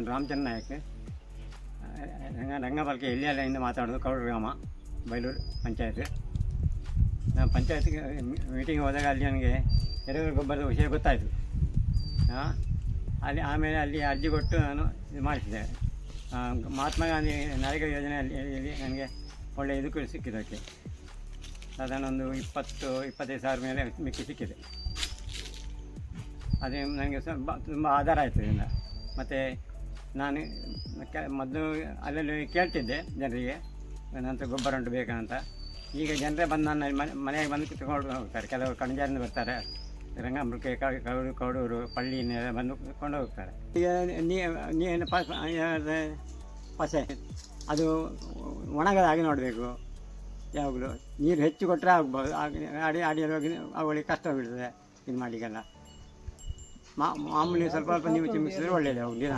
ನಾನು ರಾಮಚಂದ್ರ ನಾಯಕ್, ರಂಗಬಲ್ಕೆ ಎಲ್ಲಿಯಲ್ಲಿಂದ ಮಾತಾಡೋದು, ಕೌಡೂರು ಗ್ರಾಮ, ಬೈಲೂರು ಪಂಚಾಯತ್. ನಾನು ಪಂಚಾಯತ್ಗೆ ಮೀಟಿಂಗ್ ಹೋದಾಗ ಅಲ್ಲಿ ನನಗೆ ಎರೆಹುಳು ಗೊಬ್ಬರದ ವಿಷಯ ಗೊತ್ತಾಯಿತು. ಆಮೇಲೆ ಅಲ್ಲಿ ಅರ್ಜಿ ಕೊಟ್ಟು ನಾನು ಇದು ಮಾಡಿಸಿದೆ. ಮಹಾತ್ಮ ಗಾಂಧಿ ನರೇಗಾ ಯೋಜನೆಯಲ್ಲಿ ನನಗೆ ಒಳ್ಳೆಯ ಇದು ಸಿಕ್ಕಿದ್ದಕ್ಕೆ ಸಾಧಾರಣ ಒಂದು 20-25 ಸಾವಿರ ಮೇಲೆ ಮಿಕ್ಕಿ ಸಿಕ್ಕಿದೆ. ಅದೇ ನನಗೆ ತುಂಬ ಆಧಾರ ಆಯಿತು ಇದರಿಂದ. ಮತ್ತು ನಾನು ಮೊದಲು ಅಲ್ಲಲ್ಲಿ ಕೇಳ್ತಿದ್ದೆ ಜನರಿಗೆ, ನಂತರ ಗೊಬ್ಬರ ಉಂಟು ಬೇಕಂತ. ಈಗ ಜನರೇ ಬಂದು ನನ್ನ ಮನೆಗೆ ಬಂದು ತಗೊಂಡು ಹೋಗ್ತಾರೆ. ಕೆಲವರು ಕಣಜಾರಿಂದ ಬರ್ತಾರೆ, ರಂಗಂಬಳಕೆ, ಕೌಡೂರು, ಪಳ್ಳಿಯಿಂದ ಬಂದು ಕೊಂಡು ಹೋಗ್ತಾರೆ. ಈಗ ನೀರಿನ ಪಸೆ ಅದು ಒಣಗದ ಹಾಗೆ ನೋಡಬೇಕು. ಯಾವಾಗಲೂ ನೀರು ಹೆಚ್ಚು ಕೊಟ್ಟರೆ ಆಗ್ಬೋದು, ಅಡಿಯಲ್ಲಿ ಹೋಗಿ ಅವುಗಳಿಗೆ ಕಷ್ಟ ಬೀಳ್ತದೆ. ಇದು ಮಾಡಲಿಕ್ಕೆಲ್ಲ ಮಾಮೂಲಿ ಸ್ವಲ್ಪ ನೀವು ಚಿಮ್ಮಿಸಿದ್ರೆ ಒಳ್ಳೆಯದು. ಅವು ನೀರು